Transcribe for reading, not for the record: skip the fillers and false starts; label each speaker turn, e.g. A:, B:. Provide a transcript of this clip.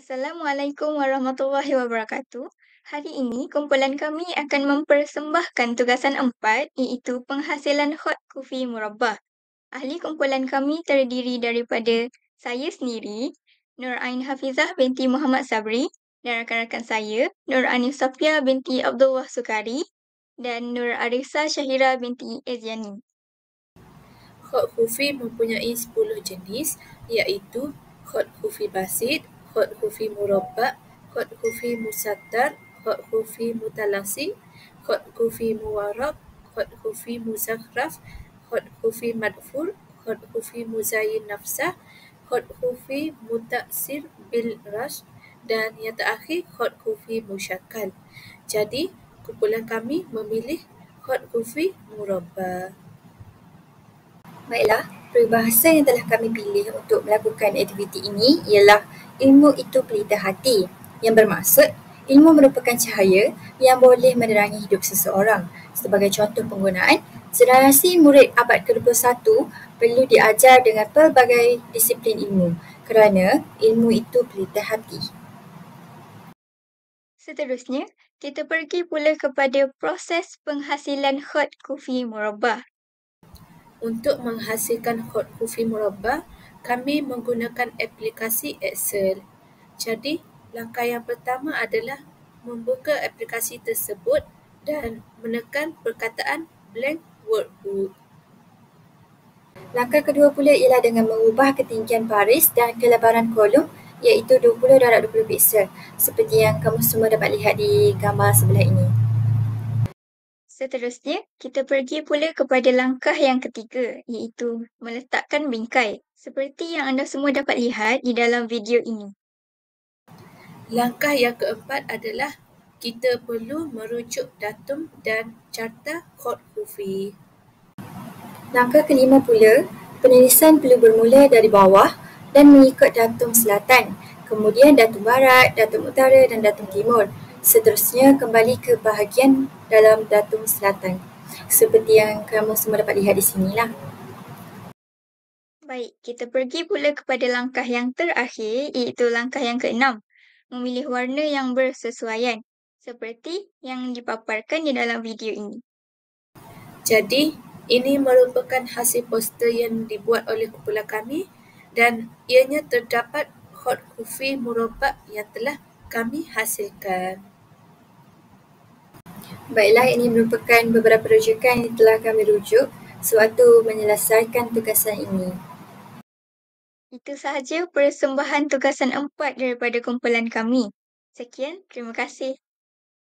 A: Assalamualaikum warahmatullahi wabarakatuh. Hari ini, kumpulan kami akan mempersembahkan tugasan 4 iaitu penghasilan hot kopi murabbah. Ahli kumpulan kami terdiri daripada saya sendiri, Nur Ain Hafizah binti Muhammad Sabri, dan rakan-rakan saya, Nur Ain Safia binti Abdullah Sukari dan Nur Arisa Syahira binti Eziani.
B: Hot kopi mempunyai 10 jenis iaitu hot kopi basit, hot kopi murabbak, hot kopi musattar, hot kopi mutalasi, hot kopi muwarraq, hot kopi muzakhraf, hot kopi madfur, hot kopi muzayyin nafsah, hot kopi mutaksir bil rash dan yang terakhir hot kopi musyakkal. Jadi, kumpulan kami memilih hot kopi murabbak.
C: Baiklah, peribahasa yang telah kami pilih untuk melakukan aktiviti ini ialah ilmu itu pelita hati, yang bermaksud ilmu merupakan cahaya yang boleh menerangi hidup seseorang. Sebagai contoh penggunaan, generasi murid abad ke-21 perlu diajar dengan pelbagai disiplin ilmu kerana ilmu itu pelita hati.
A: Seterusnya, kita pergi pula kepada proses penghasilan hot kopi murabbah.
B: Untuk menghasilkan hot kopi murabbah, kami menggunakan aplikasi Excel. Jadi, langkah yang pertama adalah membuka aplikasi tersebut dan menekan perkataan blank workbook.
C: Langkah kedua pula ialah dengan mengubah ketinggian baris dan kelebaran kolom iaitu 20/20 piksel seperti yang kamu semua dapat lihat di gambar sebelah ini.
A: Seterusnya, kita pergi pula kepada langkah yang ketiga iaitu meletakkan bingkai seperti yang anda semua dapat lihat di dalam video ini.
B: Langkah yang keempat adalah kita perlu merujuk datum dan carta hot kopi.
C: Langkah kelima pula, penulisan perlu bermula dari bawah dan mengikut datum selatan, kemudian datum barat, datum utara dan datum timur. Seterusnya kembali ke bahagian dalam datum selatan. Seperti yang kamu semua dapat lihat di sinilah.
A: Baik, kita pergi pula kepada langkah yang terakhir iaitu langkah yang keenam, memilih warna yang bersesuaian seperti yang dipaparkan di dalam video ini.
B: Jadi, ini merupakan hasil poster yang dibuat oleh kumpulan kami dan ianya terdapat hot kopi murabbak yang telah kami hasilkan.
C: Baiklah, ini merupakan beberapa rujukan yang telah kami rujuk sewaktu menyelesaikan tugasan ini.
A: Itu sahaja persembahan tugasan 4 daripada kumpulan kami. Sekian, terima kasih.